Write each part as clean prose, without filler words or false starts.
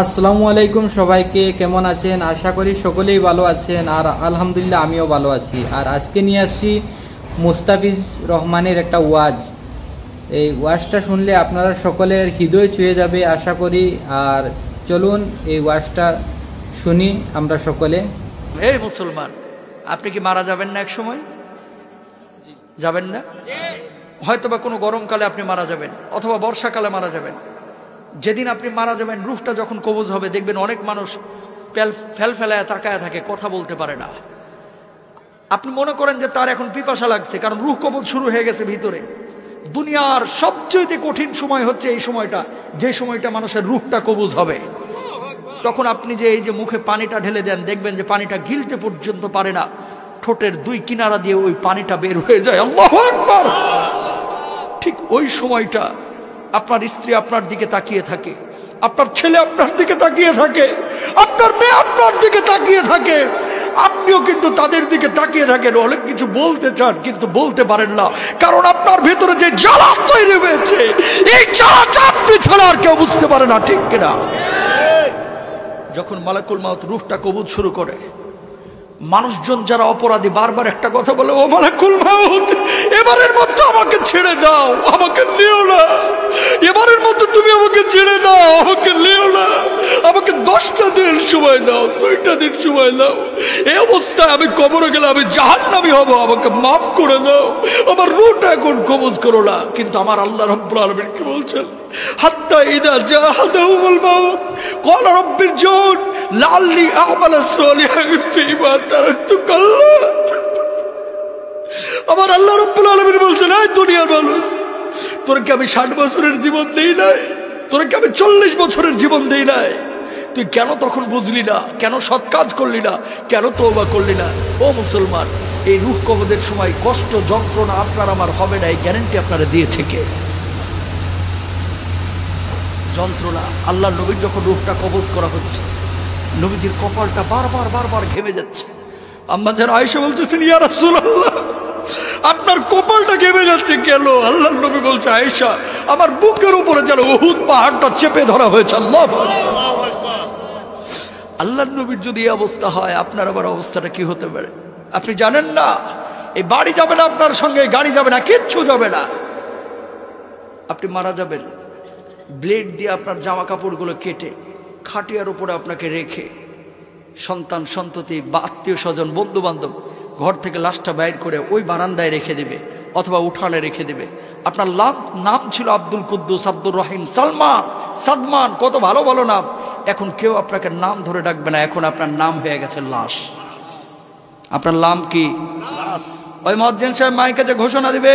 আসসালামু আলাইকুম সবাইকে, কেমন আছেন? আশা করি সকলেই ভালো আছেন। আর আলহামদুলিল্লাহ আমিও ভালো আছি। আর আজকে নিয়ে আসছি মুস্তাফিজ রহমানের একটা ওয়াজ। এই ওয়াজটা শুনলে আপনারা সকলের হৃদয় ছুঁয়ে যাবে আশা করি। আর চলুন এই ওয়াজটা শুনি আমরা সকলে। এই মুসলমান, আপনি কি মারা যাবেন না? এক সময় যাবেন না? হয়তোবা কোনো গরমকালে আপনি মারা যাবেন, অথবা বর্ষাকালে মারা যাবেন। যেদিন আপনি মারা যাবেন, রুহটা যখন কবজ হবে, দেখবেন অনেক মানুষ ফেলায় তাকায় থাকে, কথা বলতে পারে না। আপনি মনে করেন যে তার এখন পিপাসা লাগছে, কারণ রুহ কবজ শুরু হয়ে গেছে ভিতরে। দুনিয়ার সবচেয়ে কঠিন সময় হচ্ছে এই সময়টা, যে সময়টা মানুষের রুহটা কবজ হবে। তখন আপনি যে এই যে মুখে পানিটা ঢেলে দেন, দেখবেন যে পানিটা গিলতে পর্যন্ত পারে না, ঠোঁটের দুই কিনারা দিয়ে ওই পানিটা বের হয়ে যায়। আল্লাহু আকবার! ঠিক ওই সময়টা আপনার স্ত্রী আপনার দিকে তাকিয়ে থাকে, আপনার ছেলে আপনার দিকে তাকিয়ে থাকে, আপনার মেয়ে আপনার দিকে তাকিয়ে থাকে, আপনিও কিন্তু তাদের দিকে তাকিয়ে থাকেন। অনেক কিছু বলতে চান কিন্তু বলতে পারেন না, কারণ আপনার ভেতরে যে জ্বালা তৈরি হয়েছে, এই জ্বালাটা আপনি ছাড়া আর কেউ বুঝতে পারে না, ঠিক কিনা? যখন মালাকুল মাউত রূহটা কবুজ শুরু করে, মানুষজন যারা অপরাধী বারবার একটা কথা বলে, ও মালাকুল মাউত, এবারের মতো আমাকে ছেড়ে দাও, আমাকে নিও না, এবারের মতো তুমি আমাকে ছেড়ে দাও, আমাকে নিও না, আমাকে 10টা দিন সময় দাও, 2টা দিন সময় দাও, এই অবস্থায় আমি কবরে গেলে আমি জাহান্নামী হব, আমাকে মাফ করে দাও, আমার রূহটা এখন কবজ করো না। কিন্তু আমার আল্লাহ রাব্বুল আলামিন কি বলছেন? হাত্তা ইযা জাহাদাহুমুল মাউত ক্বালা রাব্বিরজিউন লাআল্লি আ'মালা সালিহান ফীমা তারাকতু কাল্লা। আমার আল্লাহ রাব্বুল আলামিন বলছেন, এই দুনিয়ার মানুষ, তোর কি আমি 60 বছরের জীবন দেই নাই? তোর কি আমি 40 বছরের জীবন দেই নাই? তুই কেন তখন বুঝলি না? কেন সৎ কাজ করলি না? কেন তওবা করলি না? ও মুসলমান, এই রূহ কবজের সময় কষ্ট যন্ত্রণা আপনার আমার হবে না, এই গ্যারান্টি আপনারা দিয়েছে কে? যন্ত্রণা। আল্লাহ নবীর যখন রূহটা কবজ করা হচ্ছে, নবীজির কপালটা বারবার ঘেমে যাচ্ছে। আম্মা যারা আয়েশা বলতেছেন, ইয়া রাসূলুল্লাহ, আপনার কপালটা ঘেমে যাচ্ছে কেন? আল্লাহ নবী বলছে, আয়েশা, আমার বুকের উপরে যেন উহুদ পাহাড়টা চেপে ধরা হয়েছে। আল্লাহু আকবার! আল্লাহ নবীর যদি এই অবস্থা হয়, আপনার আবার অবস্থাটা কি হতে পারে আপনি জানেন না? এই বাড়ি যাবে না, আপনার সঙ্গে গাড়ি যাবে না, কিচ্ছু যাবে না। আপনি মারা যাবেন, ব্লেড দিয়ে আপনার জামা কাপড়গুলো কেটে খাটিয়ার উপরে আপনাকে রেখে, সন্তান সন্ততি বা আত্মীয় স্বজন বন্ধু বান্ধব ঘর থেকে লাশটা বাইর করে ওই বারান্দায় রেখে দেবে, অথবা উঠানে রেখে দেবে। আপনার নাম ছিল আব্দুল কুদ্দুস, আব্দুর রহিম, সালমান, সাদমান, কত ভালো ভালো নাম। এখন কেউ আপনাকে নাম ধরে ডাকবে না, এখন আপনার নাম হয়ে গেছে লাশ। আপনার নাম কি? ওই মুয়াজ্জিন সাহেব মাইকে যে ঘোষণা দিবে,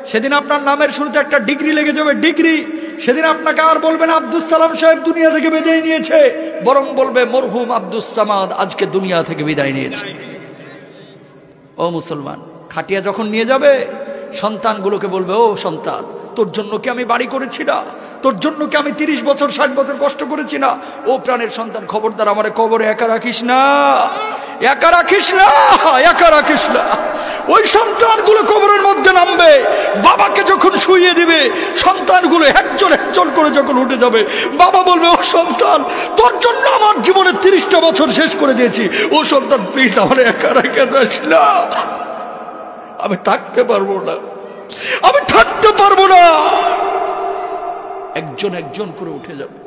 সেদিন আপনার নামের শুরুতে একটা ডিগ্রি লেগে যাবে, ডিগ্রি। সেদিন আপনাকে আর বলবেন আব্দুস সালাম সাহেব দুনিয়া থেকে বিদায় নিয়েছে, বরং বলবে মরহুম আব্দুস সামাদ আজকে দুনিয়া থেকে বিদায় নিয়েছে। ও মুসলমান, খাটিয়া যখন নিয়ে যাবে, সন্তানগুলোকে বলবে, ও সন্তান, তোর জন্য কি আমি বাড়ি করেছি না? তোর জন্য কি আমি 30 বছর 60 বছর কষ্ট করেছি না? ও প্রাণের সন্তান, খবরদার আমারে কবরে একা রাখিস না, একা রাখিস না, একা রাখিস না। ওই সন্তানগুলো কবরের মধ্যে নামবে, বাবাকে যখন শুইয়ে দিবে, সন্তানগুলো একজন একজন করে যখন উঠে যাবে, বাবা বলবে, ও সন্তান, তোর জন্য আমার জীবনের 30টা বছর শেষ করে দিয়েছি, ও সন্তান প্লিজ আমার একা রেখে যাস না, আমি থাকতে পারবো না, আমি থাকতে পারবো না। একজন একজন করে উঠে যাবে।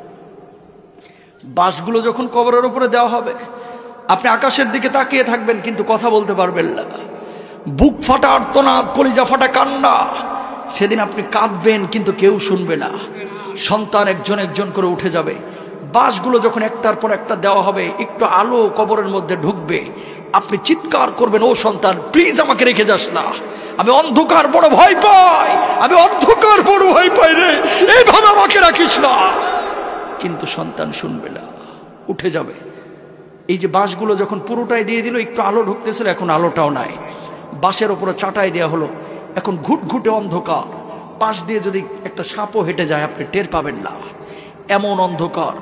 বাঁশগুলো যখন কবরের উপরে দেওয়া হবে, আপনি আকাশের দিকে তাকিয়ে থাকবেন কিন্তু কথা বলতে পারবেন না। বুক ফাটা আর্তনাদ, কলিজা ফাটা কান্না। সেদিন আপনি কাঁদবেন কিন্তু কেউ শুনবে না। সন্তান একজন একজন করে উঠে যাবে। বাঁশগুলো যখন একটার পর একটা দেওয়া হবে, একটু আলো কবরের মধ্যে ঢুকবে, আপনি চিৎকার করবেন, ও সন্তান প্লিজ আমাকে রেখে যাস না, আমি অন্ধকার বড় ভয় পাই, আমি অন্ধকার বড় ভয় পাই রে, এইভাবে আমাকে রাখিস না। কিন্তু সন্তান শুনবে না, উঠে যাবে। এই যে বাঁশগুলো যখন পুরোটাই দিয়ে দিল, একটু আলো ঢুকতেছিল, এখন আলোটাও নাই। বাঁশের উপরে চাটাই দেওয়া হলো, এখন ঘুটঘুটে অন্ধকার। পাশ দিয়ে যদি একটা সাপও হেঁটে যায়, আপনি টের পাবেন না, এমন অন্ধকার।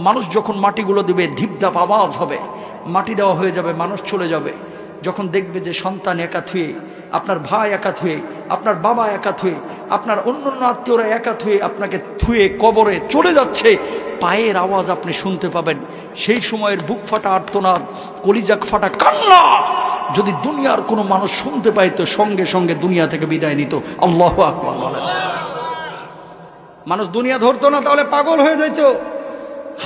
মানুষ যখন মাটিগুলো দিবে, ধিপধাপ আওয়াজ হবে, মাটি দেওয়া হয়ে যাবে, মানুষ চলে যাবে। যখন দেখবে যে সন্তান একা থুয়ে, আপনার ভাই একা থুয়ে, আপনার বাবা একা থুয়ে, আপনার অন্য আত্মীয়রা একা থুয়ে আপনাকে থুয়ে কবরে চলে যাচ্ছে, পায়ের আওয়াজ আপনি শুনতে পাবেন, সেই সময়ের বুক ফাটা আর্তনাদ, কলিজা ফাটা কান্না যদি দুনিয়ার কোনো মানুষ শুনতে পাইতো, সঙ্গে সঙ্গে দুনিয়া থেকে বিদায় নিত। আল্লাহু আকবার বলেন। মানুষ দুনিয়া ধরতো না, তাহলে পাগল হয়ে যেত।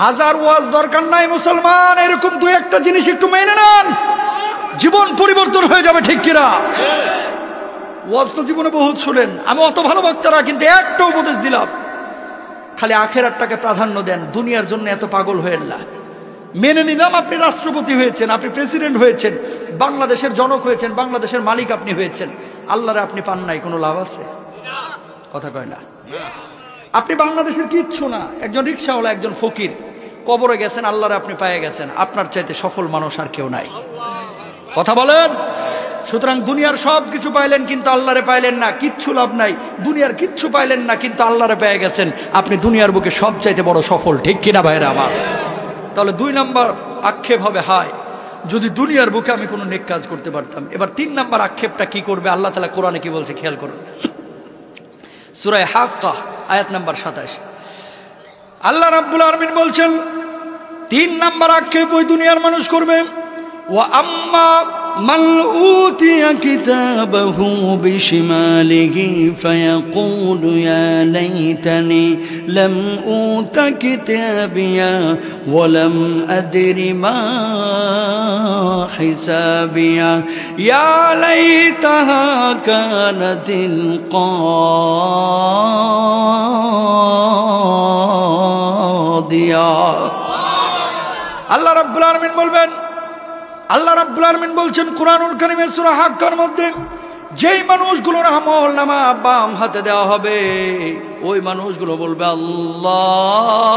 হাজার ওয়াজ দরকার নাই মুসলমান, এরকম দুই একটা জিনিস একটু মেনে নেন, জীবন পরিবর্তন হয়ে যাবে, ঠিক কিনা? ওয়াজ তো জীবনে বহুত শুনেন, আমি অত ভালো বক্তা না, কিন্তু একটা উপদেশ দিলাম, খালি আখেরাতটাকে প্রাধান্য দেন, দুনিয়ার জন্য এত পাগল হয়েন না। মেনে নিলাম আপনি রাষ্ট্রপতি হয়েছেন, আপনি প্রেসিডেন্ট হয়েছেন, বাংলাদেশের জনক হয়েছেন, বাংলাদেশের মালিক আপনি হয়েছেন, আল্লাহরে আপনি পান নাই, কোনো লাভ আছে? কথা কয় না। আপনি বাংলাদেশের কিচ্ছু না, একজন রিক্সাওয়ালা, একজন ফকির, কবরে গেছেন, আল্লাহরে আপনি পেয়ে গেছেন। আপনার চাইতে সফল মানুষ আর কেউ নাই। কথা বলেন। সুতরাং দুনিয়ার সব কিছু পাইলেন কিন্তু আল্লাহরে পাইলেন না, কিচ্ছু লাভ নাই। দুনিয়ার কিচ্ছু পাইলেন না কিন্তু আল্লাহরে পেয়ে গেছেন, আপনি দুনিয়ার বুকে সব চাইতে বড় সফল, ঠিক কিনা ভাইরা আমার? তাহলে 2 নম্বর আক্ষেপ হবে, হায় যদি দুনিয়ার বুকে আমি কোনো নেক কাজ করতে পারতাম। এবার 3 নম্বর আক্ষেপটা কি করবে? আল্লাহ তাআলা কোরআনে কি বলছে খেয়াল করুন। সূরা হাক্কা আয়াত নাম্বার 27 আল্লাহ রাব্বুল আলামিন বলছেন 3 নম্বর আক্ষেপ ওই দুনিয়ার মানুষ করবে। ওয়া আম্মা মান উতিয়া কিতাবাহু বিশিমালিহি ফায়াকুলু ইয়া লাইতানি লাম উতা কিতাবিয়া ওয়া লাম আদরি মা হিসাবিয়া ইয়া লাইতাহা কানাতিল কাদিয়া। আল্লাহ রাব্বুল আলামিন বলবেন, আল্লাহ রাব্বুল আলামিন বলছেন কুরআনুল কারীমের সূরা হাক্কার মধ্যে, যেই মানুষগুলোর আমলনামা বাম হাতে দেওয়া হবে ওই মানুষগুলো বলবে, আল্লাহ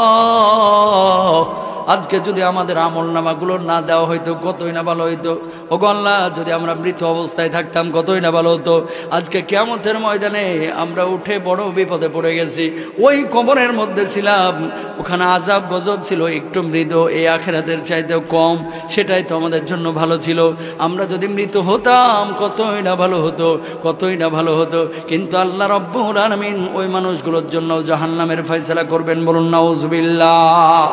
আজকে যদি আমাদের আমলনামাগুলো না দেওয়া হইতো কতই না ভালো হইতো। ওগো আল্লাহ, যদি আমরা মৃত অবস্থায় থাকতাম কতই না ভালো হতো। আজকে কিয়ামতের ময়দানে আমরা উঠে বড় বিপদে পড়ে গেছি। ওই কবরের মধ্যে ছিলাম, ওখানে আযাব গজব ছিল একটু মৃদু, এই আখিরাতের চাইতেও কম, সেটাই তো আমাদের জন্য ভালো ছিল। আমরা যদি মৃত হতাম কতই না ভালো হতো, কতই না ভালো হতো। কিন্তু আল্লাহ রাব্বুল আলামিন ওই মানুষগুলোর জন্য জাহান্নামের ফয়সালা করবেন। বলুন নাউজুবিল্লাহ।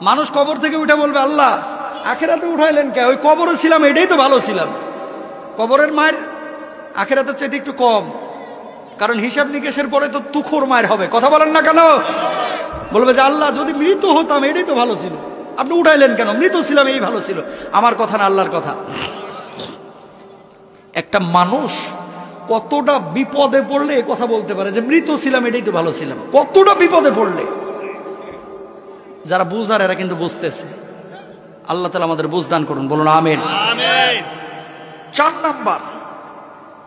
মানুষ কবর থেকে উঠে বলবে, আল্লাহ আখেরাতে উঠাইলেন কে? ওই কবরে ছিলাম, এটাই তো ভালো ছিলাম। কবরের মায়ের আখেরাতের চাইতে একটু কম, কারণ হিসাব নিকেশের পরে তো তুখোর মায়ের হবে। কথা বলেন না কেন? বলবে যে আল্লাহ যদি মৃত হতাম এটাই তো ভালো ছিল, আপনি উঠাইলেন কেন? মৃত ছিলাম, এই ভালো ছিল। আমার কথা না, আল্লাহর কথা। একটা মানুষ কতটা বিপদে পড়লে এ কথা বলতে পারে যে মৃত ছিলাম এটাই তো ভালো ছিলাম? কতটা বিপদে পড়লে। যারা বুঝার এরা কিন্তু বুঝতেছে। আল্লাহ তাআলা আমাদের বুঝদান করুন, বলুন আমিন। 4 নাম্বার,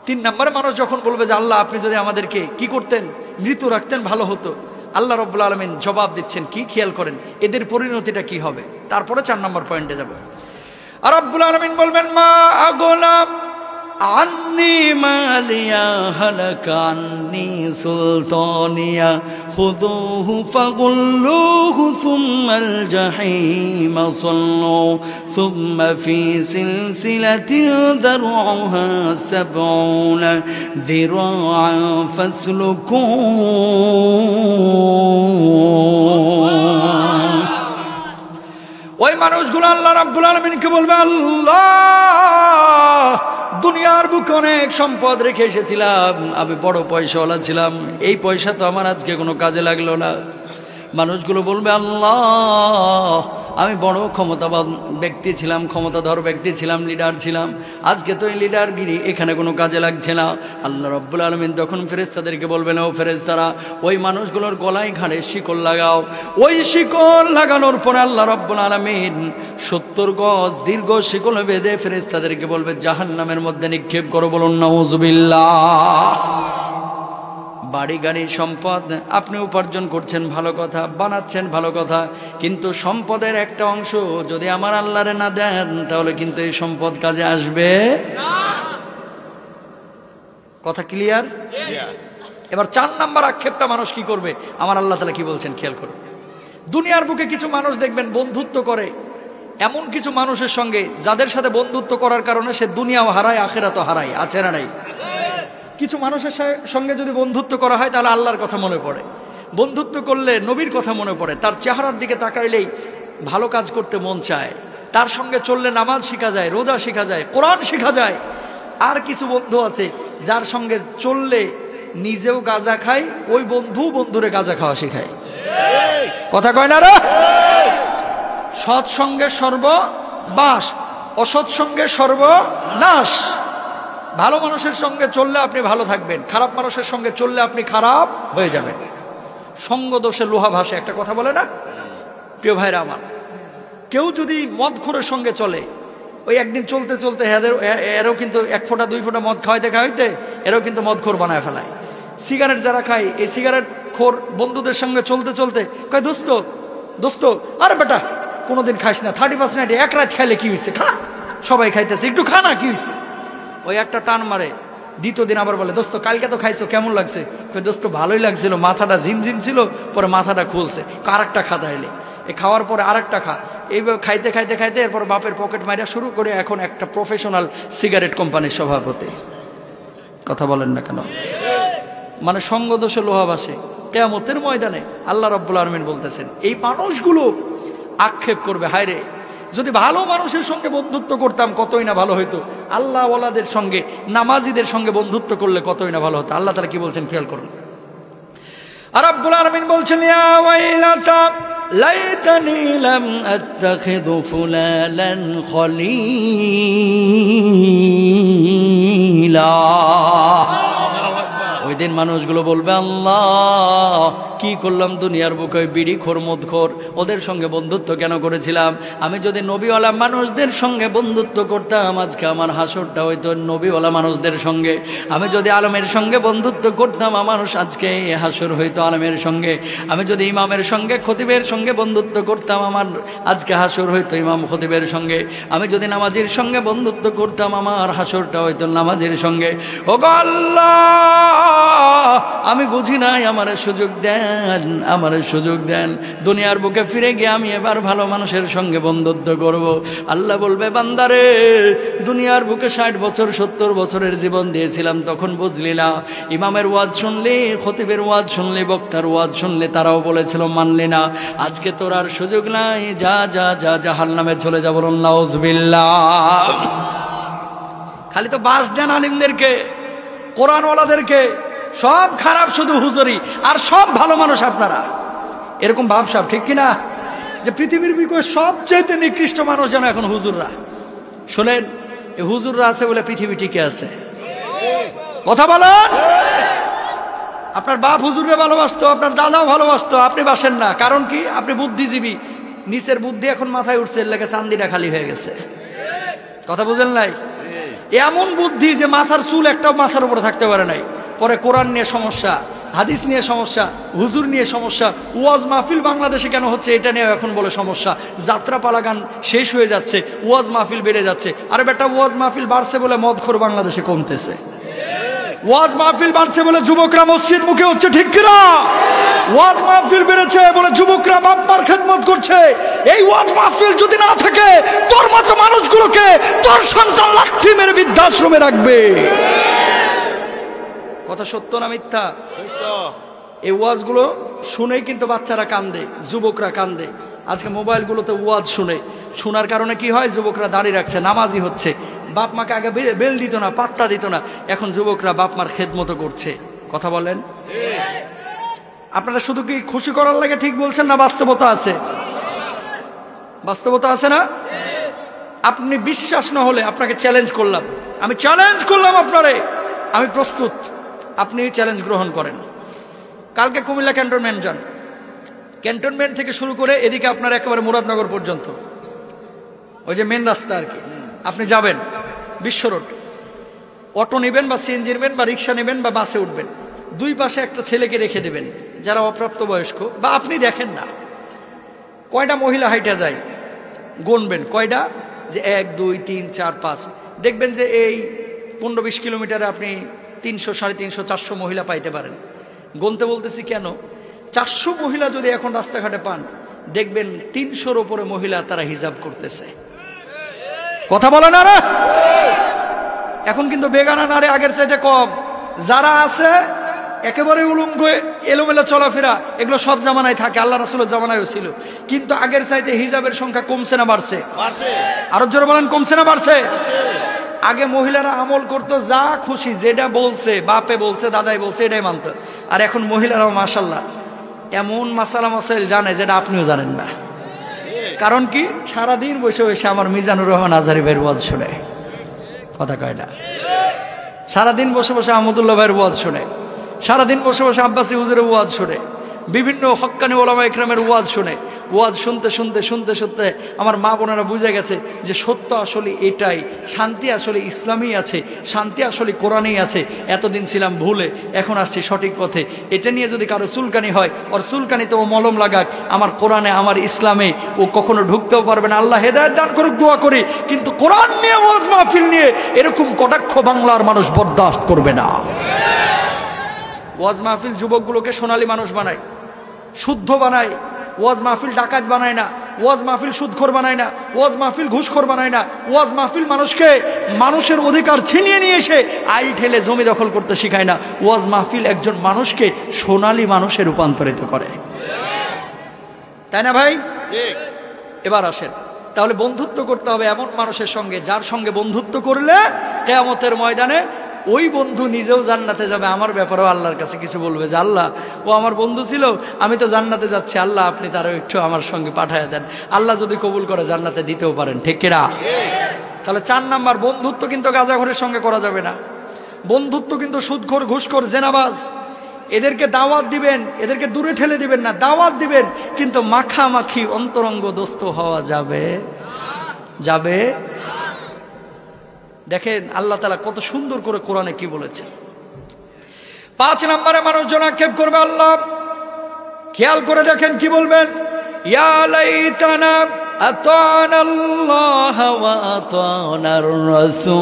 3 নম্বরে মানুষ যখন বলবে যে আল্লাহ আপনি যদি আমাদেরকে কি করতেন, মৃত রাখতেন ভালো হতো, আল্লাহ রাব্বুল আলামিন জবাব দিচ্ছেন কি? খেয়াল করেন এদের পরিণতিটা কি হবে। তারপরে 4 নম্বর পয়েন্টে যাব। আর রাব্বুল আলামিন বলবেন, মা আগলা আন্নি মালিয়া হালাকা আন্নি সুলতানিয়া খুযুহু ফাগুল্লুহু সুম্মাল জাহিমা সাল্লু সুম্মা ফি সিলসিলাতিন দারউহা 70 যিরাআন ফাসলুকু। ওই মানুষগুলো আল্লাহ রাব্বুল আলামিনকে বলবে, আল্লাহ দুনিয়ার বুকে অনেক সম্পদ রেখে এসেছিলাম, আমি বড় পয়সাওয়ালা ছিলাম, এই পয়সা তো আমার আজকে কোনো কাজে লাগলো না। মানুষগুলো বলবে, আল্লাহ আমি বড় ক্ষমতাবান ব্যক্তি ছিলাম, ক্ষমতাধর ব্যক্তি ছিলাম, লিডার ছিলাম, আজকে তো এই লিডারগিরি এখানে কোনো কাজে লাগছে না। আল্লাহ রাব্বুল আলামিন তখন ফেরেশতাদেরকে বলবেন, ও ফেরেশতারা ওই মানুষগুলোর গলায় ঘাড়ে শিকল লাগাও। ওই শিকল লাগানোর পরে আল্লাহ রাব্বুল আলামিন 70 গজ দীর্ঘ শিকল বেঁধে ফেরেশতাদেরকে বলবে জাহান্নামের মধ্যে নিক্ষেপ করো। বলুন নাউজুবিল্লাহ। বাড়ি গাড়ি সম্পদ আপনি উপার্জন করছেন ভালো কথা, বানাচ্ছেন ভালো কথা, কিন্তু সম্পদের একটা অংশ যদি আমার আল্লাহরে না দেন তাহলে কিন্তু এই সম্পদ কাজে আসবে না। কথা ক্লিয়ার? এবার 4 নাম্বার আক্ষেপটা মানুষ কি করবে, আমার আল্লাহ তাআলা কি বলছেন খেয়াল করুন। দুনিয়ার বুকে কিছু মানুষ দেখবেন বন্ধুত্ব করে এমন কিছু মানুষের সঙ্গে যাদের সাথে বন্ধুত্ব করার কারণে সে দুনিয়াও হারায় আখিরাতও হারায়। আছে না নাই? কিছু মানুষের সঙ্গে যদি বন্ধুত্ব করা হয় তাহলে আল্লাহর কথা মনে পড়ে। বন্ধুত্ব করলে নবীর কথা মনে পড়ে, তার চেহারার দিকে তাকাইলেই ভালো কাজ করতে মন চায়, তার সঙ্গে চললে নামাজ শেখা যায়, রোজা শেখা যায়, কোরআন শেখা যায়। আর কিছু বন্ধু আছে যার সঙ্গে চললে নিজেও গাঁজা খায়, ওই বন্ধু বন্ধুরে গাঁজা খাওয়া শেখায়। কথা কয় না রে? সৎসঙ্গে সর্ববাস, অসৎসঙ্গে সর্বনাশ। ভালো মানুষের সঙ্গে চললে আপনি ভালো থাকবেন, খারাপ মানুষের সঙ্গে চললে আপনি খারাপ হয়ে যাবেন। সঙ্গ দোষে লোহা ভাসে, একটা কথা বলে না? প্রিয় ভাইরা আমার, কেউ যদি মদখোরের সঙ্গে চলে, ওই একদিন চলতে চলতে এরও কিন্তু 1 ফোঁটা 2 ফোঁটা মদ খাওয়াইতে এরও কিন্তু মদখোর বানায় ফেলায়। সিগারেট যারা খায়, এই সিগারেট খোর বন্ধুদের সঙ্গে চলতে চলতে কয়, দোস্ত আরে বেটা কোনোদিন খাইস না, 30 নাইটে এক রাত খাইলে কি হয়েছে, খা, সবাই খাইতেছে, একটু খা না, কি হয়েছে? ওই একটা টান মারে, দ্বিতীয় দিন আবার বলে, দোস্ত কালকে তো খাইছো, কেমন লাগছে? দোস্ত ভালোই লাগছিল, মাথাটা ঝিমঝিম ছিল, পরে মাথাটা খুলছে, আরেকটা খা তাইলে। এ খাওয়ার পরে আরেকটা খা, এইভাবে খাইতে খাইতে খাইতে এরপর বাপের পকেট মারা শুরু করে এখন একটা প্রফেশনাল সিগারেট কোম্পানির সভাপতি। কথা বলেন না কেন? মানে সঙ্গ দোষে লোহা ভাসে। কিয়ামতের ময়দানে আল্লাহ রাব্বুল আলামিন বলতেছেন, এই মানুষগুলো আক্ষেপ করবে, হায় রে যদি ভালো মানুষের সঙ্গে বন্ধুত্ব করতাম কতই না ভালো হইতো, আল্লাহ ওয়ালাদের সঙ্গে, নামাজিদের সঙ্গে বন্ধুত্ব করলে কতই না ভালো হতো। আল্লাহ তাআলা কি বলছেন খেয়াল করুন। আর রাব্বুল আলামিন বলছেন, ইয়া ওয়াইলাতা লাইতানি লাম আত্তাখিযু ফুলালান খলিলা। ওই দিন মানুষগুলো বলবে, আল্লাহ কি করলাম দুনিয়ার বুকে, বিড়িখোর মদখোর ওদের সঙ্গে বন্ধুত্ব কেন করেছিলাম? আমি যদি নবীওয়ালা মানুষদের সঙ্গে বন্ধুত্ব করতাম, আজকে আমার হাসরটা হইতো নবীওয়ালা মানুষদের সঙ্গে। আমি যদি আলমের সঙ্গে বন্ধুত্ব করতাম, আমার আজকে হাসর হইতো আলমের সঙ্গে। আমি যদি ইমামের সঙ্গে খতিবের সঙ্গে বন্ধুত্ব করতাম, আমার আজকে হাসর হইতো ইমাম খতিবের সঙ্গে। আমি যদি নামাজির সঙ্গে বন্ধুত্ব করতাম, আমার হাসরটা হইতো নামাজির সঙ্গে। ও আল্লাহ, আমি বুঝি নাই, আমার সুযোগ দেন, আমার সুযোগ দেন। দুনিয়ার বুকে ফিরে গিয়ে আমি এবার ভালো মানুষের সঙ্গে বন্ধুত্ব করব। আল্লাহ বলবে, বান্দারে দুনিয়ার বুকে 60 বছর 70 বছরের জীবন দিয়েছিলাম, তখন বুঝলি না। ইমামের ওয়াজ শুনলি, খতিবের ওয়াজ শুনলি, বক্তার ওয়াজ শুনলি, তারাও বলেছিল, মানলি না। আজকে তোর আর সুযোগ নাই, যা যা যা জাহান্নামে চলে যাব। নাউজুবিল্লাহ। খালি তো বাস দেন আলিমদেরকে, কোরআনওয়ালাদেরকে, সব খারাপ শুধু হুজুরি, আর সব ভালো মানুষ আপনারা। এরকম ভাবসাব ঠিক কিনা? যে পৃথিবীর বিকয়ে সবচেয়ে নিকৃষ্ট মানুষ যেন এখন হুজুররা। শোনেন, এই হুজুররা আছে বলে পৃথিবী টিকে আছে। কথা বলেন। আপনার বাপ হুজুরে ভালোবাসতো, আপনার দাদাও ভালোবাসতো, আপনি বাসেন না। কারণ কি? আপনি বুদ্ধিজীবী, নিচের বুদ্ধি এখন মাথায় উঠছে, এর লেগে চান্দিটা খালি হয়ে গেছে। কথা বুঝেন নাই? এমন বুদ্ধি যে মাথার চুল একটাও মাথার উপরে থাকতে পারে নাই। পরে কোরআন নিয়ে সমস্যা, হাদিস নিয়ে সমস্যা, হুজুর নিয়ে সমস্যা, ওয়াজ মাহফিল বাংলাদেশে কেন হচ্ছে এটা নিয়ে এখন বলে সমস্যা। যাত্রা পালা গান শেষ হয়ে যাচ্ছে, ওয়াজ মাহফিল বেড়ে যাচ্ছে। আরে বেটা, ওয়াজ মাহফিল বাড়ছে বলে মদখোর বাংলাদেশে কমতেছে। ওয়াজ মাহফিল বাড়ছে বলে যুবকরা মসজিদ মুখে হচ্ছে, ঠিক কিনা? ওয়াজ মাহফিল বেড়েছে বলে যুবকরা বাপ মার খেদমত করছে। এই ওয়াজ মাহফিল যদি না থাকে, তোর মতো মানুষগুলোকে তোর সন্তান লাথি মেরে বৃদ্ধাশ্রমে রাখবে। কথা সত্য না মিথ্যা? এই ওয়াজগুলো শুনেই কিন্তু বাচ্চারা কান্দে, যুবকরা কান্দে। আজকে মোবাইলগুলোতে ওয়াজ শুনে, শোনার কারণে কি হয়? যুবকরা দাঁড়িয়ে রাখছে, নামাজি হচ্ছে। বাপ মাকে আগে বেল দিত না, পাট্টা দিত না, এখন যুবকরা বাপ মার খেদমতো করছে। কথা বলেন। আপনারা শুধু কি খুশি করার লাগে ঠিক বলছেন না বাস্তবতা আছে? বাস্তবতা আছে না? আপনি বিশ্বাস না হলে আপনাকে চ্যালেঞ্জ করলাম, আমি চ্যালেঞ্জ করলাম আপনারে, আমি প্রস্তুত, আপনি চ্যালেঞ্জ গ্রহণ করেন। কালকে কুমিল্লা ক্যান্টনমেন্ট যান, ক্যান্টনমেন্ট থেকে শুরু করে এদিকে আপনার একেবারে মুরাদনগর পর্যন্ত, ওই যে মেন রাস্তা আর কি, আপনি যাবেন বিশ্ব রোড, অটো নেবেন বা সিএনজি নেবেন বা রিক্সা নেবেন বা বাসে উঠবেন, দুই পাশে একটা ছেলেকে রেখে দেবেন যারা অপ্রাপ্তবয়স্ক, বা আপনি দেখেন না কয়টা মহিলা হাইটা যায়, গুনবেন কয়টা, যে 1 2 3 4 5, দেখবেন যে এই 15-20 কিলোমিটারে আপনি 300 350 400 মহিলা পাইতে পারেন। গুনতে বলতেছি কেন? 400 মহিলা যদি এখন রাস্তাঘাটে পান, দেখবেন 300-র উপরে মহিলা তারা হিজাব করতেছে। কথা বলে না রে? এখন কিন্তু বেগানা নারী আগের চাইতে কম। যারা আছে একেবারে উলঙ্গ এলোমেলো চলাফেরা, এগুলো সব জামানায় থাকে, আল্লাহ রাসূলের জামানায়ও ছিল। কিন্তু আগের চাইতে হিজাবের সংখ্যা কমছে না বাড়ছে? আরো জোরে বলেন, কমছে না বাড়ছে? আগে মহিলারা আমল করতো যা খুশি, যেটা বলছে বাপে বলছে দাদাই বলছে এটাই মানত। আর এখন মহিলারাও মাশাআল্লাহ এমন মাসালা মাসাইল জানে যেটা আপনিও জানেন না। কারণ কি? সারাদিন বসে বসে আমার মিজানুর রহমান আজহারী ভাইয়ের ওয়াজ শুনে, কথা কয় না? সারাদিন বসে বসে আহমদুল্লাহ ভাইয়ের ওয়াজ শুনে, সারাদিন বসে বসে আব্বাসী হুজুরের ওয়াজ শুনে, বিভিন্ন হক্কানি ওলামা ইকরামের ওয়াজ শুনে। ওয়াজ শুনতে শুনতে শুনতে শুনতে আমার মা বোনেরা বুঝে গেছে যে সত্য আসলে এটাই, শান্তি আসলে ইসলামেই আছে, শান্তি আসলে কোরআনেই আছে। এতদিন ছিলাম ভুলে, এখন আসছি সঠিক পথে। এটা নিয়ে যদি কারো চুলকানি হয়, ওর চুলকানিতে ও মলম লাগাক, আমার কোরআনে আমার ইসলামে ও কখনো ঢুকতেও পারবে না। আল্লাহ হেদায়েত দান করুক, দোয়া করি। কিন্তু কোরআন নিয়ে ওয়াজ মাহফিল নিয়ে এরকম কটাক্ষ বাংলার মানুষ বরদাস্ত করবে না। ওয়াজ মাহফিল যুবকগুলোকে সোনালী মানুষ বানায়, শুদ্ধ বানায়। ওয়াজ মাহফিল ডাকাত বানায় না, ওয়াজ মাহফিল সুদখোর বানায় না, ওয়াজ মাহফিল ঘুষখোর বানায় না। ওয়াজ মাহফিল মানুষকে মানুষের অধিকার ছিনিয়ে নিয়ে এসে আইল ঠেলে জমি দখল করতে শেখায় না। ওয়াজ মাহফিল একজন মানুষকে সোনালী মানুষে রূপান্তরিত করে, তাই না ভাই? এবার আসেন, তাহলে বন্ধুত্ব করতে হবে এমন মানুষের সঙ্গে যার সঙ্গে বন্ধুত্ব করলে কিয়ামতের ময়দানে ওই বন্ধু নিজেও জান্নাতে যাবে। আমার ব্যাপারেও আল্লাহর কাছে কিছু বলবে যে আল্লাহ, ও আমার বন্ধু ছিল, আমি তো জান্নাতে যাচ্ছি, আল্লাহ আপনি তারও একটু আমার সঙ্গে পাঠায় দেন। আল্লাহ যদি কবুল করে জান্নাতে দিতেও পারেন, ঠিক কিনা? তাহলে 4 নাম্বার, বন্ধুত্ব কিন্তু গাঁজাখোরের সঙ্গে করা যাবে না। বন্ধুত্ব কিন্তু সুদখোর, ঘুষখোর, জেনাবাজ, এদেরকে দাওয়াত দিবেন, এদেরকে দূরে ঠেলে দিবেন না, দাওয়াত দিবেন। কিন্তু মাখামাখি অন্তরঙ্গ দোস্ত হওয়া যাবে যাবে দেখেন আল্লাহ তাআলা কত সুন্দর করে কোরআনে কি বলেছে। 5 নম্বরে মানুষজন আক্ষেপ করবে আল্লাহ, খেয়াল করে দেখেন কি বলবেন, ইয়া লাইতানা আতানাল্লাহ ওয়া আতানার রাসূলা।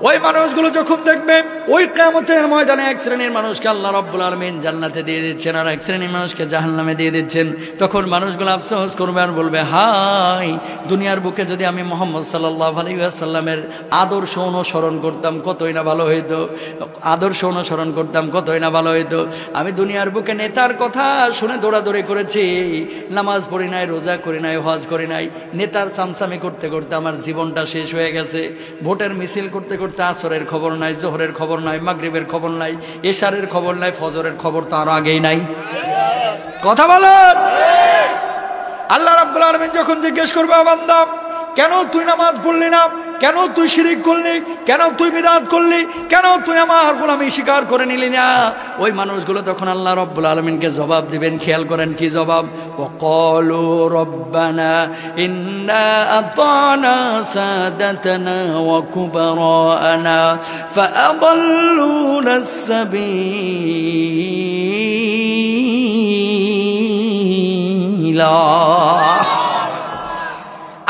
ওই মানুষগুলো যখন দেখবে ওই কিয়ামতের ময়দানে এক শ্রেণীর মানুষকে আল্লাহ রাব্বুল আলামিন জান্নাতে দিয়ে দিচ্ছেন আর এক শ্রেণীর মানুষকে জাহান্নামে দিয়ে দিচ্ছেন, তখন মানুষগুলো আফসোস করবে আর বলবে, হায় দুনিয়ার বুকে যদি আমি মুহাম্মদ সাল্লাল্লাহু আলাইহি ওয়াসাল্লামের আদর্শ অনুসরণ করতাম কতই না ভালো হইতো, আদর্শ অনুসরণ করতাম কতই না ভালো হইতো। আমি দুনিয়ার বুকে নেতার কথা শুনে দৌড়াদৌড়ি করেছি, নামাজ পড়ি নাই, রোজা করি নাই, হজ করি নাই, নেতার চামচামি করতে করতে আমার জীবনটা শেষ হয়ে গেছে। ভোটের মিছিল করতে করতে আসরের খবর নাই, জোহরের খবর নাই, মাগরিবের খবর নাই, এশারের খবর নাই, ফজরের খবর তো আরো আগেই নাই। কথা বলেন। আল্লাহ রাব্বুল আলামিন যখন জিজ্ঞেস করবে, বান্দা কেন তুই নামাজ পড়লি না, কেন তুই শিরিক করলি, কেন তুই বিদআত করলি, কেন তুই আমার গোলামি স্বীকার করে নিলি না, ওই মানুষগুলো তখন আল্লাহ রাব্বুল আলামিনকে জবাব দিবেন। খেয়াল করেন কি জবাব, ওয়াকালু রব্বানা ইন্না আতানা সাদাতানা ওয়া কুবারানা ফাআদাল্লুনা সাবিলা।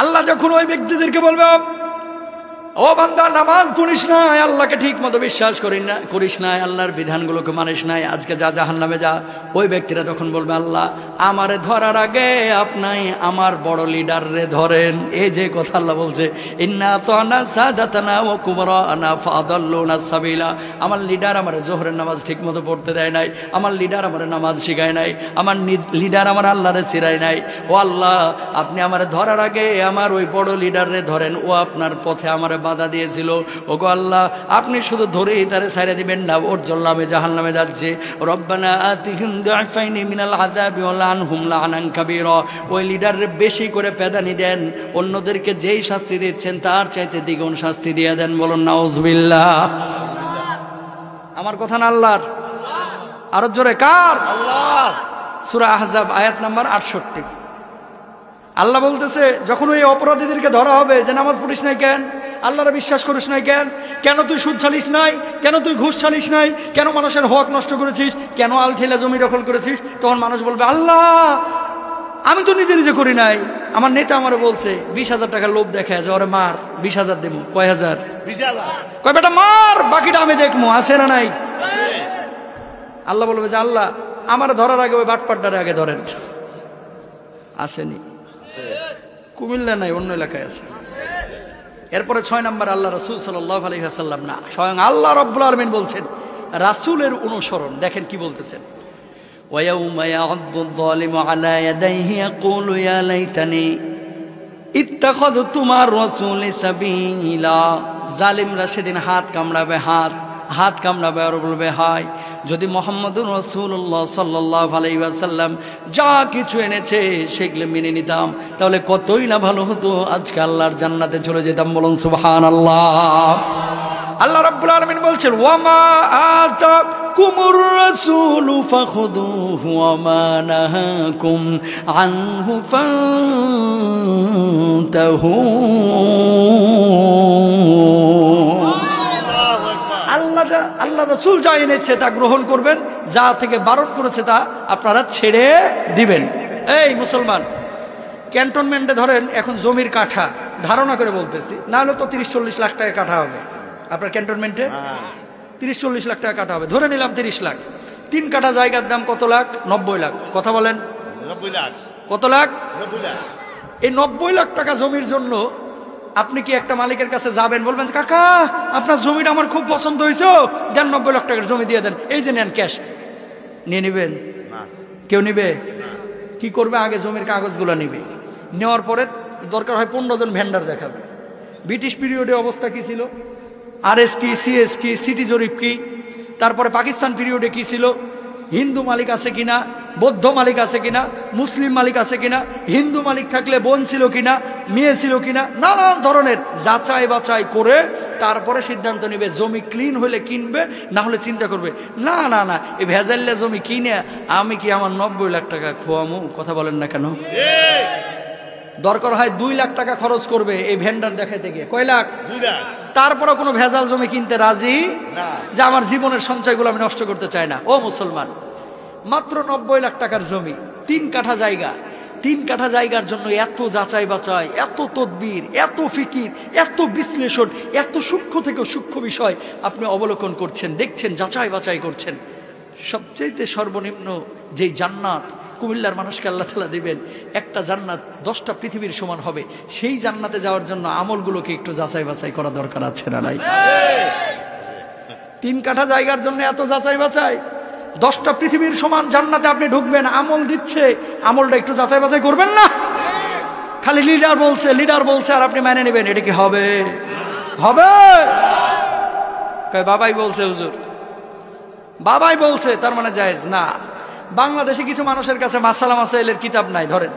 আল্লাহ যখন ওই ব্যক্তিদেরকে বলবে, ও বান্দা নামাজ পড়িস নাই, আল্লাহকে ঠিক মতো বিশ্বাস করিস নাই, আল্লাহর বিধানগুলোকে মানিস নাই, আজকে যা জাহান্নামে যা, ওই ব্যক্তিরা তখন বলবে, আল্লাহ আমারে ধরার আগে আপনি আমার বড় লিডার রে ধরেন। এই যে কথা আল্লাহ বলছে, ইন্না আতানা সাদাতানা ওয়া কুবরানা ফাদাল্লুনা সাবিলা। আমার লিডার আমার জোহরের নামাজ ঠিক মতো পড়তে দেয় নাই, আমার লিডার আমার নামাজ শিখায় নাই, আমার লিডার আমার আল্লাহরে চিরায় নাই। ও আল্লাহ আপনি আমার ধরার আগে আমার ওই বড় লিডার রে ধরেন, ও আপনার পথে আমার বাধা দিয়েছিল। ওগো আল্লাহ আপনি শুধু ধরেই তারে ছাইড়া দিবেন না, ওর জন্য আমি জাহান্নামে যাচ্ছে। রব্বানা আতিহিম দুআফাইনি মিনাল আযাবি ওয়া লানহুম লানান কাবীরা। ওই লিডারের বেশি করে পেদানি দেন, অন্যদেরকে যেই শাস্তি দিচ্ছেন তার চাইতে দ্বিগুণ শাস্তি দিয়ে দেন। বলুন নাউজুবিল্লাহ। আমার কথা না আল্লাহর? আরো জোরে কার? আল্লাহ। সূরা আহজাব আয়াত নাম্বার 68। আল্লাহ বলতেছে যখন ওই অপরাধীদেরকে ধরা হবে যে নামাজ পড়িস নাই কেন, আল্লাহরে বিশ্বাস করিস নাই কেন, কেন তুই সুদ ছালিস নাই, কেন তুই ঘুষ ছালিস নাই, কেন মানুষের হক নষ্ট করেছিস, কেন আল ঠেলা জমি দখল করেছিস, তখন মানুষ বলবে, আল্লাহ আমি তো নিজে নিজে করি নাই, আমার নেতা আমারে বলছে 20,000 টাকা লোভ দেখা যে ওরে মার, 20,000 দেবো। কয় হাজার? 20,000। কয় বেটা মার, বাকিটা আমি দেখবো আছে না নাই। আল্লাহ বলবে যে আল্লাহ আমার ধরার আগে ওই বাটপাট্টারে আগে ধরেন। আসেনি? কুমিল্লা নাই, অন্য এলাকায় আছে। এরপরে 6 নম্বর আল্লাহ রাসূল সাল্লাল্লাহু আলাইহি ওয়াসাল্লাম না, স্বয়ং আল্লাহ রাব্বুল আলামিন বলছেন রাসূলের অনুসরণ। দেখেন কি বলতেছেন, ওয়ায়াউমা ইয়া'আদ্দু যালিমু আলা ইয়াদাইহি ইয়াকুলু ইয়া লাইতানি ইত্তাখাযতু মা'আর রাসূলি সাবিলা। জালিমরা সেদিন হাত কামড়াবে, হাত কামড়াবে আর বলবে, হায় যদি মুহাম্মদুর রাসূলুল্লাহ সাল্লাল্লাহু আলাইহি ওয়াসাল্লাম যা কিছু এনেছে সেগুলো মেনে নিতাম, তাহলে কতই না ভালো হতো, আজকে আল্লাহর জান্নাতে চলে যেতাম। বলুন সুবহানাল্লাহ। আল্লাহ রাব্বুল আলামিন বলছেন, ওয়ামা আতাকুমুর রাসূলু ফাখুযুহু ওয়ামা নাহাকুম আনহু ফান্তাহু। আল্লাহ রাসূল যা এনেছে তা গ্রহণ করবেন, যা থেকে বারণ করেছে তা আপনারা ছেড়ে দিবেন। এই মুসলমান, ক্যান্টনমেন্টে ধরেন এখন জমির কাঠা, ধারণা করে বলতেছি, না হলে তো 30-40 লাখ টাকা কাঠা হবে আপনার ক্যান্টনমেন্টে। 30-40 লাখ টাকা কাঠা হবে, ধরে নিলাম 30 লাখ। 3 কাঠা জায়গার দাম কত লাখ? 90 লাখ। কথা বলেন, 90 লাখ। কত লাখ? 90 লাখ। এই 90 লাখ টাকা জমির জন্য আপনি কি একটা মালিকের কাছে যাবেন, বলবেন কাকা আপনার জমিটা আমার খুব পছন্দ হয়েছে, দেন 90 লাখ টাকার জমি দিয়ে দেন, এই যে নেন ক্যাশ, নিয়ে নেবেন? কেউ নিবে? কি করবে? আগে জমির কাগজগুলো নিবে, নেওয়ার পরে দরকার হয় 15 জন ভেন্ডার দেখাবে। ব্রিটিশ পিরিয়ডে অবস্থা কি ছিল? RS কি, CS কি, সিটি জরিপ কি, তারপরে পাকিস্তান পিরিয়ডে কি ছিল, হিন্দু মালিক আছে কিনা, বৌদ্ধ মালিক আছে কিনা, মুসলিম মালিক আছে কিনা, হিন্দু মালিক থাকলে বোন ছিল কিনা, মেয়ে ছিল কিনা, নানান ধরনের যাচাই বাছাই করে তারপরে সিদ্ধান্ত নেবে। জমি ক্লিন হলে কিনবে, না হলে চিন্তা করবে না না না এই ভেজাল্লা জমি কিনে আমি কি আমার 90 লাখ টাকা খোয়ামু? কথা বলেন না কেন? দরকার হয় 2 লাখ টাকা খরচ করবে এই ভেন্ডার দেখাতে গিয়ে। কয় লাখ? 2 লাখ। তারপরে কোনো ভেজাল জমি কিনতে রাজি না, যে আমার জীবনের সঞ্চয়গুলো আমি নষ্ট করতে চাই না। ও মুসলমান, মাত্র 90 লাখ টাকার জমি, 3 কাঠা জায়গা। 3 কাঠা জায়গার জন্য এত যাচাই বাছাই, এত তদবির, এত ফিকির, এত বিশ্লেষণ, এত সূক্ষ্ম থেকে সূক্ষ্ম বিষয় আপনি অবলোকন করছেন, দেখছেন, যাচাই বাছাই করছেন। সবচেয়ে সর্বনিম্ন যেই জান্নাত কুমিল্লার মানুষকে আল্লাহ তাআলা দিবেন, একটা জান্নাত 10টা পৃথিবীর সমান হবে। সেই জান্নাতে যাওয়ার জন্য আমলগুলোকে একটু যাচাই বাছাই করা দরকার আছে না নাই? 3 কাঠা জায়গার জন্য এত যাচাই বাছাই, 10টা পৃথিবীর সমান জান্নাতে আপনি ঢুকবেন, আমল দিচ্ছে, আমলটা একটু যাচাই বাছাই করবেন না? খালি লিডার বলছে আর আপনি মেনে নেবেন, এটা কি হবে? হবে? বাবাই বলছে হুজুর, বাবাই বলছে তার মানে জায়েজ না। বাংলাদেশে কিছু মানুষের কাছে মাসালা মাসাইলের কিতাব নাই। ধরেন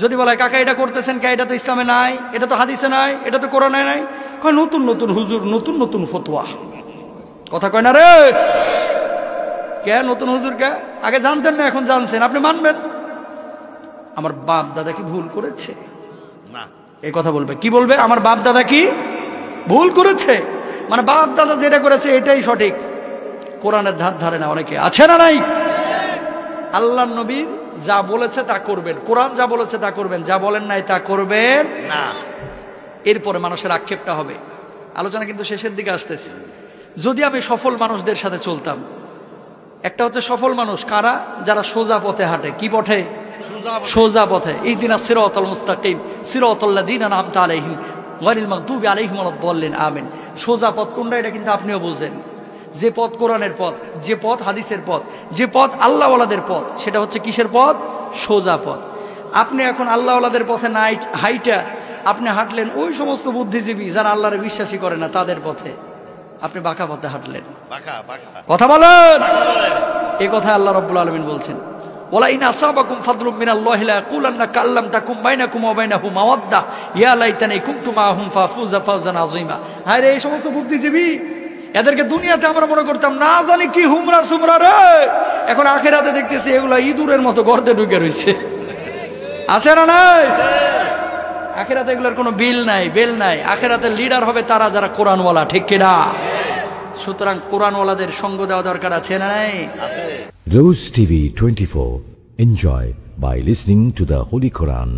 যদি বলে কাকা এটা করতেছেন কে, এটা তো ইসলামে নাই, এটা তো হাদিসে নাই, এটা তো কোরআনে নাই, কয় নতুন নতুন হুজুর, নতুন নতুন ফতোয়া। কথা কয় না রে? কে নতুন হুজুর? কে আগে জানতেন না, এখন জানছেন, আপনি মানবেন? আমার বাপ দাদা কি ভুল করেছে? না। এই কথা বলবে। কি বলবে? আমার বাপ দাদা কি ভুল করেছে? মানে বাপ দাদা যেটা করেছে এটাই সঠিক। কোরআনের ধার ধারে না অনেকে, আছে না নাই? আল্লাহ নবী যা বলেছে তা করবেন, কোরআন যা বলেছে তা করবেন, যা বলেন নাই তা করবেন না। এরপরে মানুষের আক্ষেপটা হবে। আলোচনা কিন্তু শেষের দিকে আসতেছে। যদি আমি সফল মানুষদের সাথে চলতাম, একটা হচ্ছে সফল মানুষ কারা? যারা সোজা পথে হাঁটে। কি পথে? সোজা পথে। ইহদিনাস সিরাতাল মুস্তাকিম সিরাতাল্লাযীনা আন'আমতা আলাইহিম গায়রিল মাগদুবি আলাইহিম ওয়ালাদ-দাল্লিন। আমিন। সোজা পথ কোনটা এটা কিন্তু আপনিও বুঝেন। যে পথ কোরআনের পথ, যে পথ হাদিসের পথ, যে পথ আল্লাহওয়ালাদের পথ, সেটা হচ্ছে কিসের পথ? সোজা পথ। আপনি এখন আল্লাহওয়ালাদের পথে না হাইটা আপনি হাঁটলেন ওই সমস্ত বুদ্ধিজীবী যারা আল্লাহরে বিশ্বাসী করে না তাদের পথে, আপনি বাঁকা পথে হাঁটলেন। কথা বলেন। এই কথা আল্লাহ রাব্বুল আলামিন বলছেন, ওয়ালা ইন আসাবাকুম ফাদলুম মিনাল্লাহি লা ইয়াকুলান্না কাল্লাম তাকুম বাইনাকুম ওয়া বাইনাহুম মাওয়াদ্দা ইয়া লাইতানি কুনতু মাআহুম ফাফুজা ফাওজান আযীমা। হায় রে, এই সমস্ত বুদ্ধিজীবী, এদেরকে দুনিয়াতে আমরা মনে করতাম না জানি কি হুমরা সুমরা রে, এখন আখিরাতে দেখতেছি এগুলা ইঁদুরের মতো গর্তে ঢুকে রইছে। আছে না নাই? আখিরাতে এগুলোর কোনো বিল নাই, বেল নাই। আখিরাতে লিডার হবে তারা যারা কোরআনওয়ালা, ঠিক কিনা? সুতরাং কোরআনওয়ালাদের সঙ্গ দেওয়া দরকার আছে না নাই? Rose TV 24. Enjoy by listening to the Holy Quran.